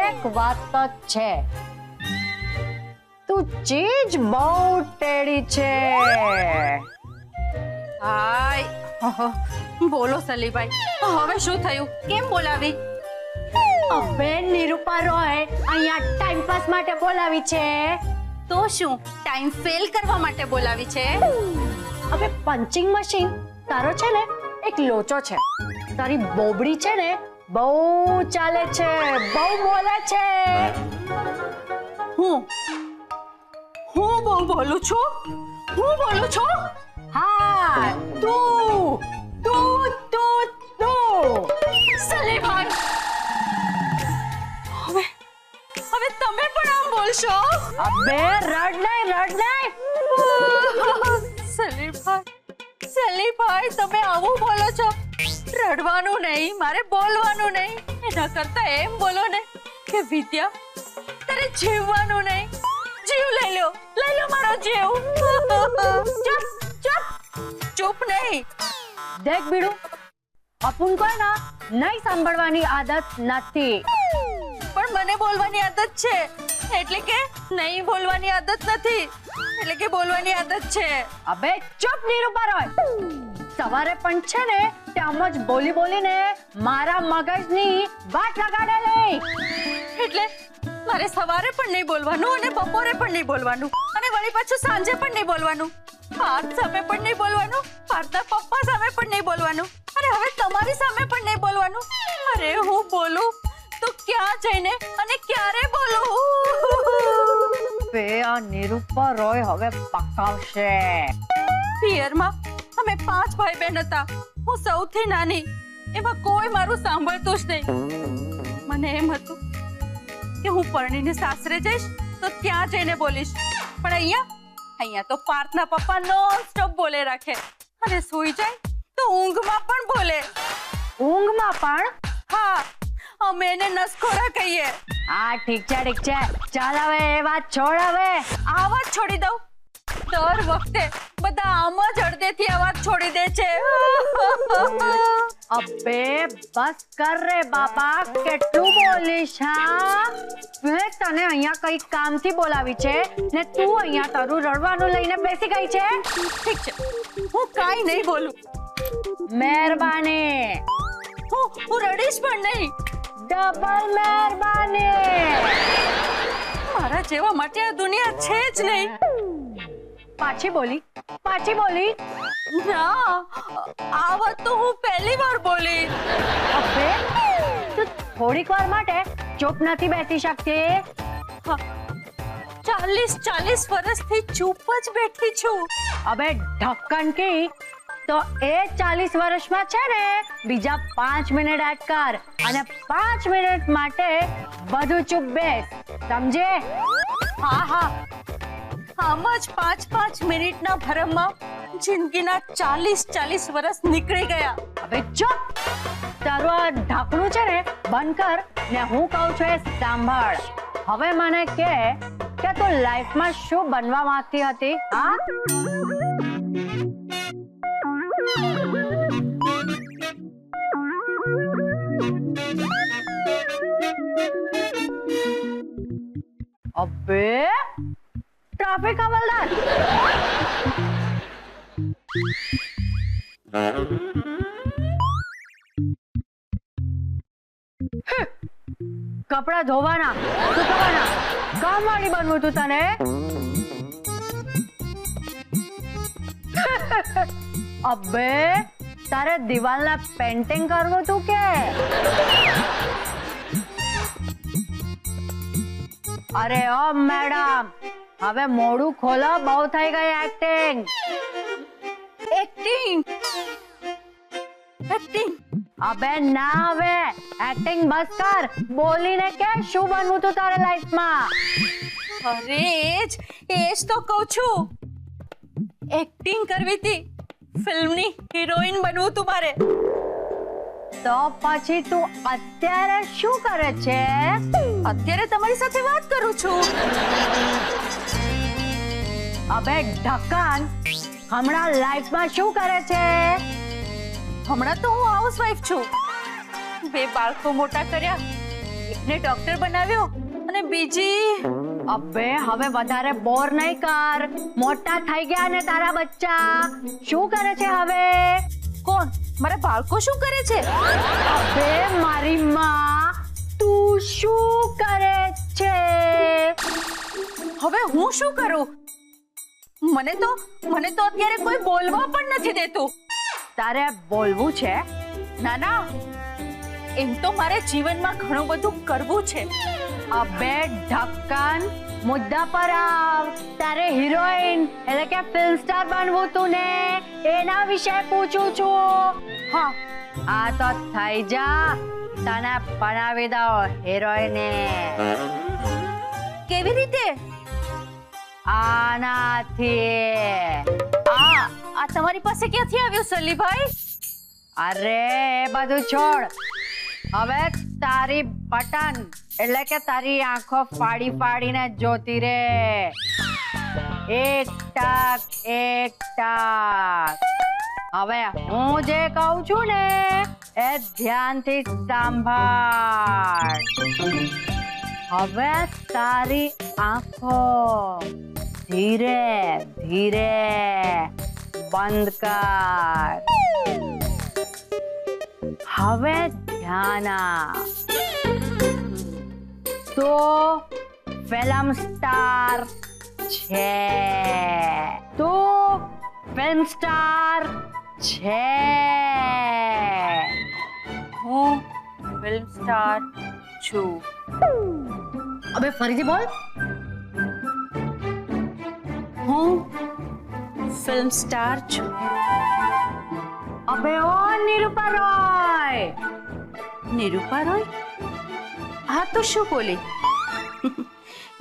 એક વાત તો છે, તું ચીજ બહુ ટેડી છે. હાય બોલો સલીભાઈ, હવે શું થયું? કેમ બોલાવી? બેન નિરૂપા રોય અહીંયા ટાઈમ પાસ માટે બોલાવી છે. તો શું ટાઈમ ફેલ કરવા માટે બોલાવી છે? હવે પંચિંગ મશીન તારો છે ને એક લોચો છે. તારી બોબડી છે ને બહુ ચાલે છે, બહુ બોલે છે. હું બહુ બોલું છું? હું બોલું છું? હા તું સલીભાઈ, હવે તમે પણ આમ બોલશો? અબે રડ નહીં. સલીભાઈ તમે આવું બોલો છો? રડવાનું નહીં, મારે બોલવાનું નહીં. એના કરતા એમ બોલો ને કે વિદ્યા, તારે જીવવાનું નહીં, જીવ લઈ લો મારો જીવ. ચૂપ નહીં. દેખ બીડું, અપુન કોઈ ના નહીં સાંભળવાની આદત નથી. પણ મને બોલવાની આદત છે, એટલે કે નહીં બોલવાની આદત નથી, એટલે કે બોલવાની આદત છે. અબે ચૂપ નિરૂપા રોય. સવારે પણ છે ને તેમ જ બોલીને મારા મગજની વાત લગાડેલી. એટલે મારે સવારે પણ નહીં બોલવાનું અને બપોરે પણ નહીં બોલવાનું અને વળી પાછું સાંજે પણ નહીં બોલવાનું. પાર્થ સામે પણ નહીં બોલવાનું, પાર્થના પપ્પા સામે પણ નહીં બોલવાનું, અને હવે તમારી સામે પણ નહીં બોલવાનું. અરે હું બોલું તો ક્યાં જઈને અને ક્યારે બોલું? બે આ નિરૂપા રોય હવે પકાવશે. પિયરમાં અમે 5 ભાઈ બહેન હતા, હું સૌથી નાની. એમાં કોઈ મારું સાંભળતું જ નહીં. મને એમ હતું કે હું પરણીને સાસરે જઈશ તો ત્યાં જઈને બોલીશ, પણ અહીંયા તો પાર્થના પપ્પા નોન સ્ટોપ બોલે રાખે, અને સૂઈ જાય તો ઊંઘમાં પણ બોલે. ઊંઘમાં પણ? હા, અમે એને નસખોરા કહીએ. હા ઠીક છે. ચાલ હવે એ વાત છોડ. હવે આ વાત છોડી દઉં? દર વખતે બધા આમ જ અડધેથી આ વાત છોડી દે છે. અબે બસ કર રે બાબા, કેટલું બોલીશ? હા, મેં તને અહીંયા કઈ કામથી બોલાવી છે ને તું અહીંયા તારું રડવાનું લઈને બેસી ગઈ છે. ઠીક છે, હું કાઈ નહીં બોલું. મહેરબાની. હું રડીશ પણ નહીં. ડબલ મહેરબાની. મારા જેવા માટે આ દુનિયા છે જ નહીં. પાછી બોલી? ના, આ વાત તો હું પહેલી વાર બોલી. અબે તું થોડીક વાર માટે ચૂપ નથી બેસી શકતી? 40 વર્ષથી ચૂપ જ બેઠી છું. અબે ઢક્કન કી તો એ 40 વર્ષમાં છે ને બીજા 5 મિનિટ એડ કર અને 5 મિનિટ માટે બધું ચૂપ બેસ, સમજે? હા, આમ જ 5 મિનિટના ભરમમાં જિંદગીના 40 વર્ષ નીકળી ગયા. અબે ચૂપ. તારું આ ઢાંકણું છે ને બંધ કર ને હું કહું છું એ સાંભળ. હવે મને કે તું લાઈફમાં શું બનવા માંગતી હતી? હા, અબે ટ્રાફિક હવાલદાર. કપડા ધોવાના, સુકવવાના, કામવાળી બનવું તું તને? અબે તારે દિવાલના પેન્ટિંગ કરવું તું કે? અરે ઓ મેડમ, હવે મોડું ખોલો, બહુ થઈ ગઈ એક્ટિંગ. અબે ના, હવે એક્ટિંગ બસ કર. બોલીને કે શું બનવું તું તારે લાઈફમાં? અરે એજ તો કહું છું. એક્ટિંગ કરવી હતી, ફિલ્મની હિરોઈન બનવું તું મારે. તો પછી તું અત્યારે શું કરે છે? અત્યારે તમારી સાથે વાત કરું છું. અબે ઢક્કન, હમણાં લાઈફમાં શું કરે છે? હમણાં તો હું હાઉસવાઈફ છું. 2 બાળકો મોટા કર્યા, એકને ડોક્ટર બનાવ્યો અને બીજી. અબે હવે વધારે બોર નહીં કર. મોટા થઈ ગયા ને તારા બચ્ચા. શું કરે છે હવે? કોણ? મારા બાળકો શું કરે છે? અબે મારી માં, તું શું કરે છે? હવે હું શું કરું? મને તો અત્યારે કોઈ બોલવા પણ નથી દેતું. તારે બોલવું છે? ના ના, એમ તો મારે જીવનમાં ઘણું બધું કરવું છે. અબે ઢક્કન, મુદ્દા પર આવ. તારે હિરોઈન એટલે કે ફિલ્મ સ્ટાર બનવું તું ને, એના વિશે પૂછું છું. હા, આ તો થઈ જા, તને બનાવી દઉં હિરોઈને. કેવી રીતે? આનાથી. આ તમારી પાસે ક્યાંથી આવ્યું સલીભાઈ? અરે એ બધું છોડ. હવે તારી બટન એટલે કે તારી આંખો ફાડી ફાડીને જોતી રે. એક ટક એક ટક. હવે હું જે કહું છું ને એ ધ્યાનથી સાંભળ. હવે તારી આંખો ધીરે ધીરે બંધ કર. હવે ધ્યાન આપ. તો ફિલ્મ સ્ટાર છે. તું ફિલ્મ સ્ટાર છે. હું ફિલ્મ સ્ટાર છું. અબે ફરીથી બોલ. હું ફિલ્મ સ્ટાર છું. અબે ઓ નિરૂપા રોય. નિરૂપા રોય? હા તો શું બોલી?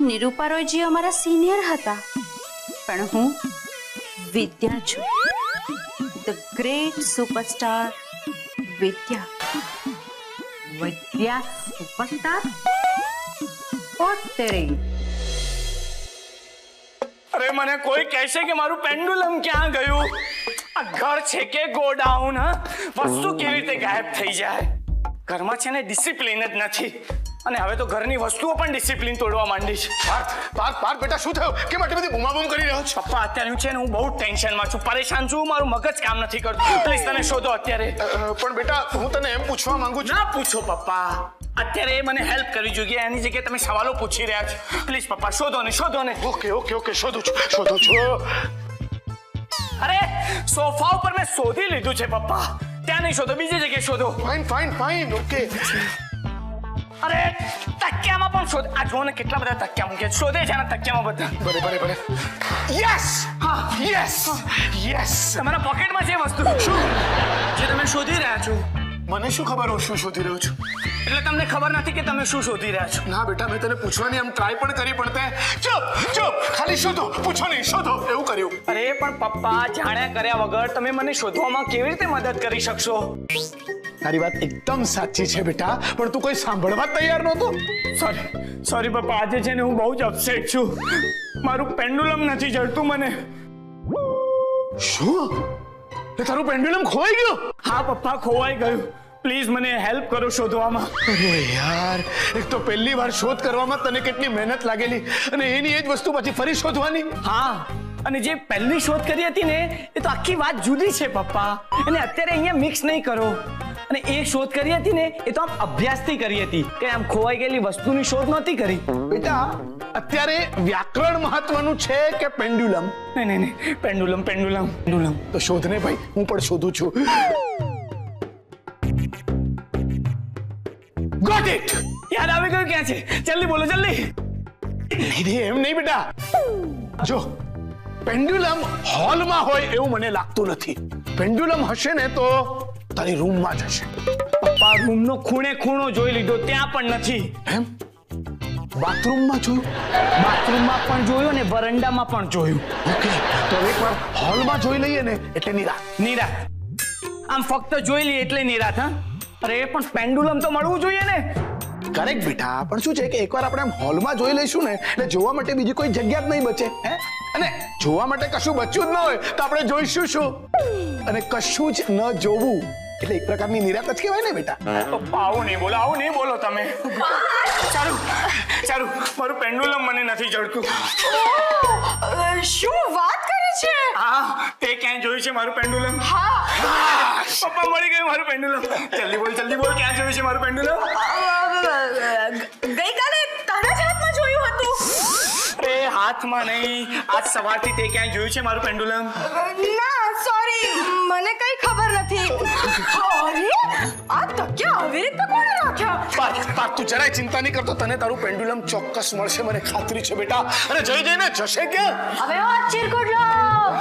નિરૂપા રોયજી અમારા સિનિયર હતા, પણ હું વિદ્યા છું. The great superstar Vidya. Vidya superstar? ઓ તેરી. અરે મને કોઈ કહેશે કે મારું પેન્ડુલમ ક્યાં ગયું? આ ઘર છે કે ગોડાઉન? વસ્તુ કેવી રીતે ગાયબ થઈ જાય? ઘરમાં છે ને ડિસિપ્લિન જ નથી, અને હવે તો ઘરની વસ્તુઓ પણ ડિસિપ્લિન તોડવા માંડી છે. પાર્થ બેટા શું થયું? કેમ આટલી બધી બૂમાબૂમ કરી રહ્યો છો? પપ્પા અત્યારે છે ને હું બહુ ટેન્શનમાં છું, પરેશાન છું, મારું મગજ કામ નથી કરતું. પ્લીઝ તને શોધો અત્યારે. પણ બેટા હું તને એમ પૂછવા માંગુ છું. ના પૂછો પપ્પા, અત્યારે એ મને હેલ્પ કરવી જોઈએ, એની જગ્યાએ તમે સવાલો પૂછી રહ્યા છો. પ્લીઝ પપ્પા શોધો ને. ઓકે શોધું છું. અરે સોફા ઉપર મેં શોધી લીધું છે પપ્પા, ત્યાં નહીં શોધો, બીજી જગ્યાએ શોધો. Fine okay. અરે તકિયામાં પણ શોધ. આ જો ને કેટલા બધા તકિયા મૂક્યા, શોધે છે ને તકિયામાં બધા. ભલે. યસ. તમારા પોકેટમાં છે વસ્તુ શું જે તમે શોધી રહ્યા છો? મને શું ખબર હું શું શોધી રહ્યો છું? એટલે તમને ખબર નથી કે તમે શું શોધી રહ્યા છો? ના બેટા, મેં તને પૂછવાની આમ ટ્રાય પણ કરી, પણ તે ચૂપ ખાલી શોધો, પૂછો નહીં, શોધો એવું કર્યું. અરે પણ પપ્પા, જાણ્યા કર્યા વગર તમે મને શોધવામાં કેવી રીતે મદદ કરી શકશો? તારી વાત એકદમ સાચી છે બેટા, પણ તું કોઈ સાંભળવા જ તૈયાર નહોતો. સોરી પપ્પા, આજે છે ને હું બહુ જ અપસેટ છું. મારું પેન્ડુલમ નથી જડતું મને. શું? તારું પેન્ડ્યુલમ ખોવાઈ ગયું? હા પપ્પા, ખોવાઈ ગયું. પ્લીઝ મને હેલ્પ કરો શોધવામાં. અરે યાર, એક તો પહેલી વાર શોધ કરવામાં તને કેટલી મહેનત લાગેલી, અને એની એ જ વસ્તુ પછી ફરી શોધવાની. હા, અને જે પહેલી શોધ કરી હતી ને એ તો આખી વાત જુદી છે પપ્પા, અને અત્યારે અહીંયા મિક્સ નહીં કરો. અને એ શોધ કરી હતી ને એ તો આમ અભ્યાસથી કરી હતી, કે આમ ખોવાઈ ગયેલી વસ્તુની શોધ નહોતી કરી. બેટા, અત્યારે વ્યાકરણ મહત્વનું છે કે પેન્ડ્યુલમ? નહીં, પેન્ડુલમ. તો શોધને ભાઈ, હું પણ શોધું છું. Got it! યાદ આવી ગયું ક્યાં છે? જલ્દી બોલો, જલ્દી. નહીં, એમ નહીં બેટા. જો પેન્ડ્યુલમ હોલમાં હોય એવું મને લાગતું નથી. પેન્ડ્યુલમ હશે ને તો તારી રૂમમાં જ હશે. પપ્પા, રૂમનો ખૂણે ખૂણો જોઈ લીધો, ત્યાં પણ નથી. એમ? બાથરૂમમાં જોયું? બાથરૂમમાં પણ જોયું ને વરંડામાં પણ જોયું. ઓકે, તો એકવાર હોલમાં જોઈ લઈએ ને એટલે નિરાત. આમ ફક્ત જોઈ લઈએ એટલે નિરાત. હા, અરે પણ પેન્ડુલમ તો મળવું જોઈએ ને. કરેક્ટ બેટા, પણ શું છે કે એકવાર આપણે આમ હોલમાં જોઈ લઈશું ને એટલે જોવા માટે બીજી કોઈ જગ્યા જ નહીં બચે. અને જોવા માટે કશું બચ્યું જ ન હોય તો આપણે જોઈશું શું? અને કશું જ ન જોવું એટલે એક પ્રકારની નિરાકત કહેવાય ને બેટા. પપ્પા આવું નહીં બોલો તમે. ચારુ મારું પેન્ડુલમ મને નથી જડતું. શું વાત કરે છે? હા તે ક્યાં જોયું છે મારું પેન્ડુલમ? હા પપ્પા મળી ગયું મારું પેન્ડુલમ. જલ્દી બોલ ક્યાં જોયું છે મારું પેન્ડુલમ? ગઈકાલે તારા જ હાથમાં જોયું હતું. અરે હાથમાં નહીં, આજ સવારથી તે ક્યાં જોયું છે મારું પેન્ડુલમ? ના સોરી, મને કઈ ખબર નથી. અરે આ તકિયા આવી રીતે કોણે રાખ્યા? પાર્થ તું જરાય ચિંતા નહીં કરતો, તને તારું પેન્ડુલમ ચોક્કસ મળશે, મને ખાતરી છે બેટા. અને જઈને જશે ક્યાં? अबे ओ चिरकुट लोग,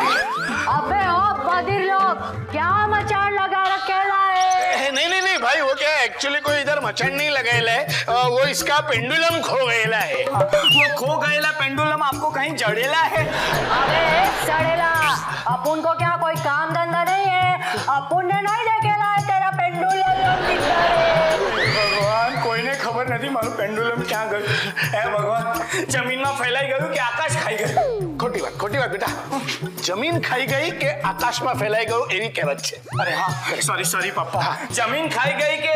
अबे ओ बधिर लोग, क्या मचान लगा रखेला है? नहीं भाई, वो क्या है, एक्चुअली कोई इधर मचान नहीं लगाएला है, वो इसका पेंडुलम खो गएला है. वो खो गएला पेंडुलम आपको कहीं जड़ेला है? अबे सड़ेला, अपुन को क्या कोई काम धंधा नहीं है? अपुन ने नहीं देखेला है तेरा पेंडुलम किधर है? ભગવાન, કોઈને ખબર નથી મારું પેન્ડુલમ ક્યાં ગયું. હે ભગવાન, જમીનમાં ફેલાઈ ગયું કે આકાશ ખાઈ ગયું? ખોટી વાત બેટા. જમીન ખાઈ ગઈ કે આકાશમાં ફેલાઈ ગયું એવી કહેવત છે. અરે હા, સોરી પપ્પા. જમીન ખાઈ ગઈ કે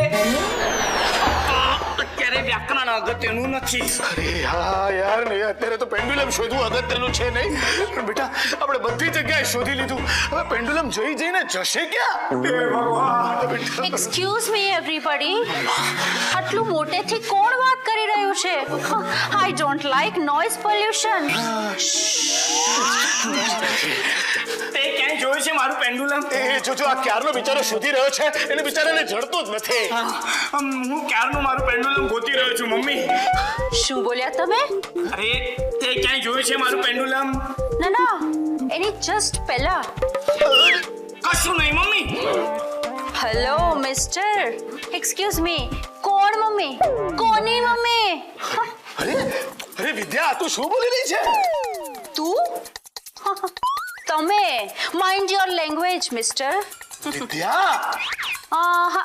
અત્યારે વ્યાકરણ અગત્યનું નથી. અરે હા યાર, નહીં અત્યારે તો પેન્ડુલમ શોધવું અગત્યનું છે નહીં, પણ બેટા આપણે બધી જગ્યાએ શોધી લીધું, હવે પેન્ડુલમ જઈને જશે ક્યાં? હે ભગવાન. એક્સક્યુઝ મી એવરીબડી, આટલું મોટેથી કોણ વાત કરી રહ્યું છે? I don't like noise pollution. તે ક્યાંય જોયું છે મારું પેન્ડુલમ? એ જોજો, આ ક્યારનો બિચારો શોધી રહ્યો છે, એને બિચારાને જડતો જ નથી. હું ક્યારનું મારું પેન્ડુલમ ગોતી રહ્યો છું મમ્મી. શું બોલ્યા તમે? અરે તે ક્યાંય જોયું છે મારું પેન્ડુલમ? ના એની જસ્ટ પહેલા. કશું નહીં mummy. Hello mister, excuse me, કોણ મમ્મી? કોની મમ્મી? અરે વિદ્યા, તું શું બોલી રહી છે? તું? તમે mind your language mister. Vidya?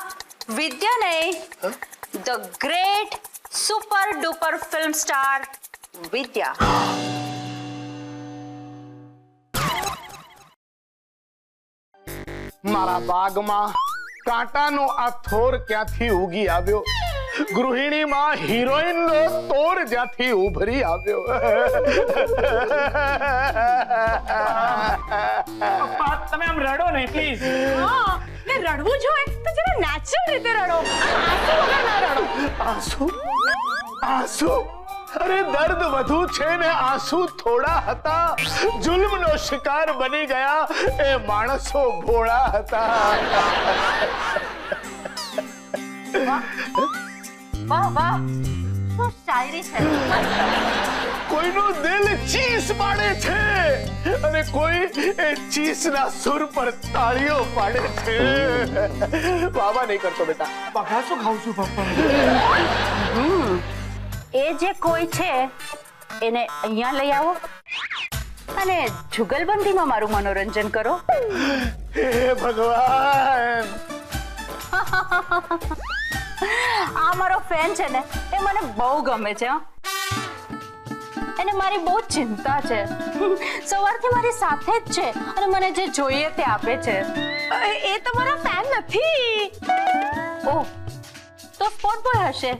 Vidya નહીં, the great super duper film star Vidya. મારા બાગમાં કાંટાનો આ થોર ક્યાંથી ઉગી આવ્યો, ગૃહિણીમાં હિરોઈનનો તોર જ્યાંથી ઉભરી આવ્યો. પપ્પા તમે આમ રડો નહીં પ્લીઝ. હા, ને રડવું જોઈએ તો જરા નેચરલ રીતે રડો, આંસુ વગર ના રડો. આંસુ? અરે દર્દ વધુ છે ને આંસુ થોડા હતા. જુલ્મનો શિકાર બની ગયા એ માણસો ભોળા હતા. વાહ શું શાયરી છે. કોઈનું દિલ ચીસ પાડે છે અને કોઈ એ ચીસના સુર પર તાળીઓ પાડે છે. બાબા નહીં કરતો બેટા. બગાસો ખાઉં છું પપ્પા. એ જે કોઈ છે એને અહીંયા લઈ આવો અને જુગલબંધીમાં મારું મનોરંજન કરો. હે ભગવાન. આ મારો ફેન છે ને, એ મને બહુ ગમે છે. એને મારી બહુ ચિંતા છે. સવારથી મારી સાથે જ છે અને મને જે જોઈએ તે આપે છે. એ તો મારો ફેન નથી. ઓહ, તો સ્પોટ બોય હશે.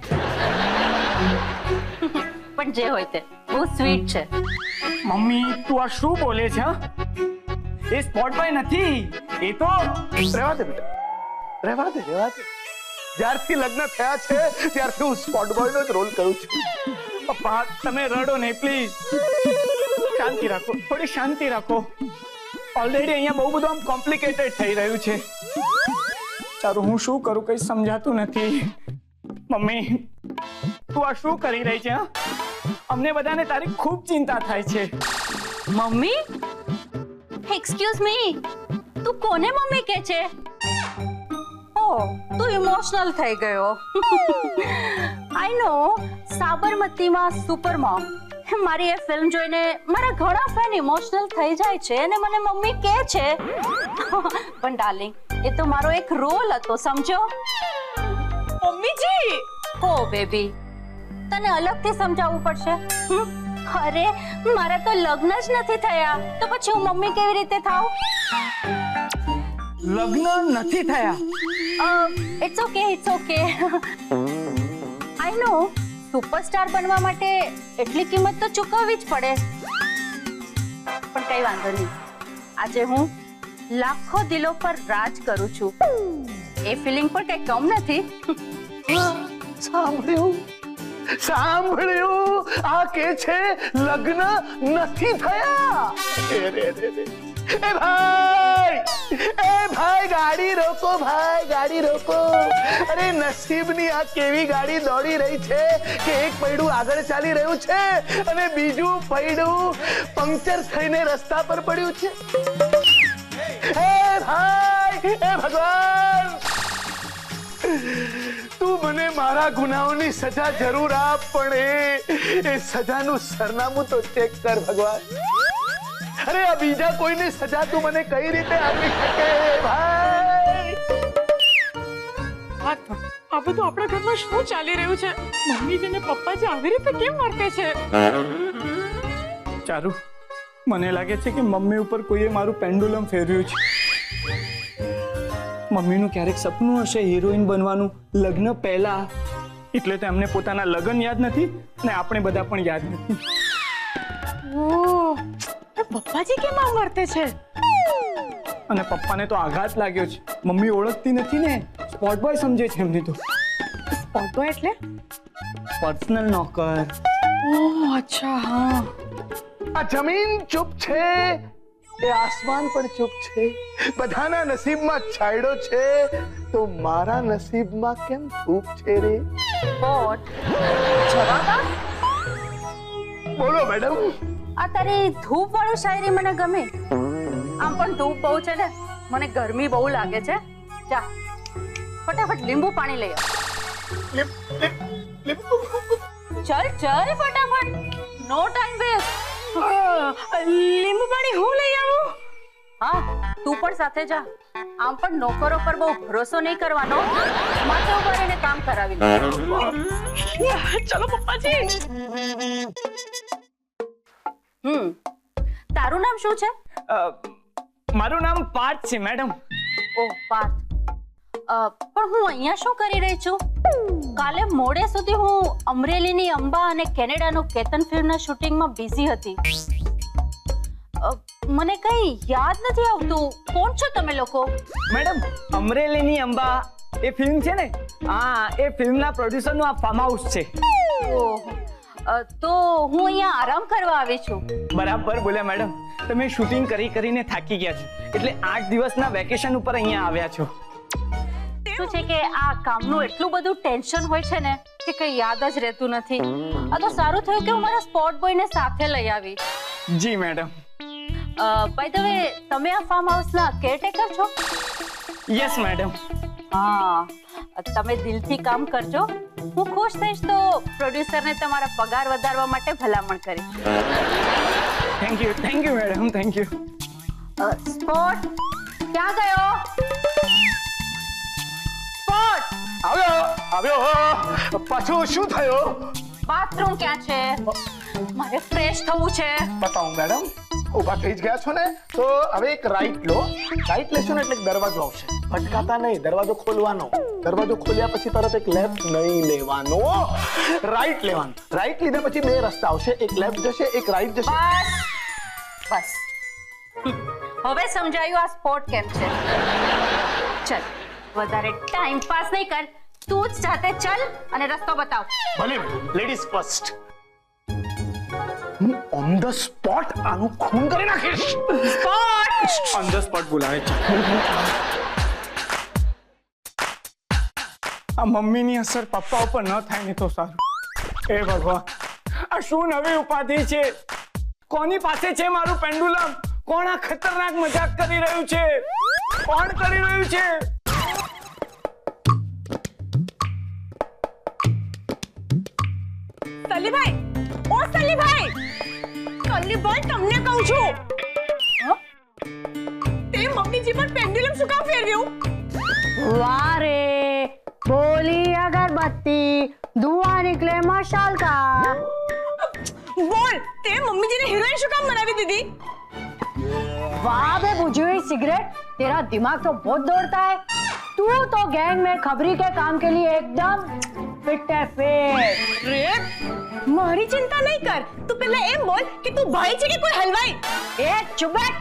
પણ જે હોય તે બહુ સ્વીટ છે. મમ્મી તું આ શું બોલે છે? એ સ્પોટ બોય નથી, એ તો રહેવા દે બેટા, રહેવા દે. જ્યારથી લગ્ન થયા છે ત્યારથી હું સ્પોટ બોયનો જ રોલ કરું છું. પપ્પા તમે રડો નહીં પ્લીઝ. શાંતિ રાખો, થોડી શાંતિ રાખો. ઓલરેડી અહીંયા બહુ બધું આમ કોમ્પ્લિકેટેડ થઈ રહ્યું છે. ચાલો હું શું કરું કઈ સમજાતું નથી. મમ્મી તું આ શું કરી રહી છે? અમને બધાને તારી ખૂબ ચિંતા થાય છે. મમ્મી? એક્સક્યુઝ મી, તું કોને મમ્મી કહે છે? તું ઇમોશનલ થઈ ગયો. આઈ નો, સાબરમતીમાં સુપર મોમ મારી એ ફિલ્મ જોઈને મારા ઘણા ફેન ઇમોશનલ થઈ જાય છે અને મને મમ્મી કહે છે. પણ ડાર્લિંગ, એ તો મારો એક રોલ હતો, સમજો? મમ્મીજી! હો બેબી, તને અલગથી સમજાવવું પડશે. અરે મારા તો લગ્ન જ નથી થયા, તો પછી હું મમ્મી કેવી રીતે થાઉં? લગ્ન નથી થયા. It's okay I know superstar બનવા માટે એટલી કિંમત તો ચૂકવવી જ પડે, પણ કઈ વાંધો નહીં. આજે હું લાખો દિલો પર રાજ કરું છું. એ ફિલિંગ પણ કઈ કમ નથી. સાંભળ્યું આ કે છે લગ્ન નથી થયા. એ ભાઈ ગાડી રોકો, ભાઈ ગાડી રોકો. અરે નસીબની આ કેવી ગાડી દોડી રહી છે કે એક પૈડું આગળ ચાલી રહ્યું છે અને બીજું પૈડું પંક્ચર થઈને રસ્તા પર પડ્યું છે. હે ભાઈ, હે ભગવાન, તું મને મારા ગુનાહોની સજા જરૂર આપ, પણ એ સજાનું સરનામું તો ચેક કર ભગવાન. અરે આ બીજા કોઈની સજા તું મને કઈ રીતે આપી શકે ભાઈ? આ બધું આપણા ઘરમાં શું ચાલી રહ્યું છે? મમ્મીજી ને પપ્પાજી આવી રીતે કેમ વર્તે છે? ચારુ, મને લાગે છે કે મમ્મી ઉપર કોઈએ મારું પેન્ડુલમ ફેરવ્યું છે. મમ્મીનું ક્યારેક સપનું હશે હિરોઈન બનવાનું લગ્ન પહેલા, એટલે તો એમને પોતાના લગ્ન યાદ નથી ને આપણે બધા પણ યાદ નથી. ઓહ, પપ્પાજી કેમ આમ વર્તે છે? અને પપ્પાને તો આઘાત લાગ્યો છે. મમ્મી ઓળખતી નથી ને, સ્પોટ બોય સમજે છે એમની તો. સ્પોટ બોય એટલે? પર્સનલ નોકર. ઓહ અચ્છા, હા. આ જમીન ચૂપ છે, એ આસમાન પણ ચૂપ છે. બધાના નસીબમાં છાંયડો છે, તો મારા નસીબમાં કેમ ધૂપ છે રે? સ્પોટ જવાબ આપ. બોલો મેડમ. આ તારી ધૂપ વાળી શાયરી મને ગમે. આમ પણ ધૂપ બહુ છે ને, મને ગરમી બહુ લાગે છે. જા ફટાફટ લીંબુ પાણી લઈ આવ. ચલ ફટાફટ, નો ટાઈમ વેસ્ટ. લીંબુ પાણી હું લઈ આવું? હા, તું પણ સાથે જા. આમ પણ નોકરો પર બહુ ભરોસો નહીં કરવાનો. માથે ઉભા રહીને કામ કરાવી લે. ચલો પપ્પાજી. તારું નામ શું છે? મારું નામ પાર્થ છે મેડમ. ઓહ પાર્થ. પણ હું અહીંયા શું કરી રહી છું? કાલે મોડે સુધી હું અમરેલીની અંબા અને કેનેડાનું કેતન ફિલ્મના શૂટિંગમાં બિઝી હતી. મને કઈ યાદ નથી આવતું. કોણ છો તમે લોકો? મેડમ, અમરેલીની અંબા એ ફિલ્મ છે ને, હા, એ ફિલ્મના પ્રોડ્યુસરનું આ ફાર્મ હાઉસ છે. ઓહ, તો હું અહીંયા આરામ કરવા આવી છું. બરાબર બોલ્યા મેડમ. તમે શૂટિંગ કરીને થાકી ગયા છો, એટલે 8 દિવસના વેકેશન ઉપર અહીંયા આવ્યા છો. શું છે કે આ કામનું એટલું બધું ટેન્શન હોય છે ને કે કઈ યાદ જ રહેતું નથી. આ તો સારું થયું કે હું મારા સ્પોટ બોયને સાથે લઈ આવી. જી મેડમ. બાય ધ વે, તમે આ ફાર્મ હાઉસના કેરટેકર છો? Yes madam. હા, તમે દિલથી કામ કરજો. હું ખુશ થઈશ તો પ્રોડ્યુસરને તમારા પગાર વધારવા માટે ભલામણ કરીશ. Thank you madam, thank you. Spot ક્યાં ગયો? સ્પોટ આવ્યો. પાછું શું થયું? બાથરૂમ ક્યાં છે? મારે ફ્રેશ થવું છે. બતાવું મેડમ. ઉભા થઈ જ ગયા છો ને, તો હવે એક રાઈટ લો. રાઈટ લેશો ને એટલે એક દરવાજો આવશે. ભટકાતા નહીં, દરવાજો ખોલવાનો. દરવાજો ખોલ્યા પછી તરત એક લેફ્ટ નહીં લેવાનો, રાઈટ લેવાનો. રાઈટ લીધા પછી 2 રસ્તા આવશે, એક લેફ્ટ જશે, એક રાઈટ જશે. બસ હવે સમજાયું આ સ્પોટ કેમ છે. ચલ, વધારે ટાઈમ પાસ નહીં કર. તું જ જાતે ચલ અને રસ્તો બતાવ. ભલે, લેડીઝ ફર્સ્ટ. હું ઓન ધ સ્પોટ આનું ખૂન કરી નાખીશ. સ્પોટ ઓન ધ સ્પોટ બોલાવે છે. આ મમ્મીની અસર પપ્પા ઉપર ન થાય ને તો સારું. હે ભગવાન, આ શું નવી ઉપાધિ છે? કોની પાસે છે મારું પેન્ડુલમ? કોણ આ ખતરનાક મજાક કરી રહ્યું છે? કોણ કરી રહ્યું છે? સલીભાઈ, ઓ સલીભાઈ, સલીભાઈ તમને કહું છું, તે મમ્મીજી પર પેન્ડુલમ શું કામ ફેરવ્યું? वाह रे, बोली अगरबत्ती, धुआं निकले मशाल का. બોલ, તે મમ્મીજીને હિરોઈન શું કામ બનાવી દીધી? वाह बे बुझी हुई सिगरेट, तेरा दिमाग तो बहुत दौड़ता है। तू तो गैंग में खबरी के काम के लिए एकदम फिट है फिट। रे मारी चिंता नहीं कर, तू पहले एम बोल कि तू भाई છે કે કોઈ હલવાઈ। ए चुप बैठ।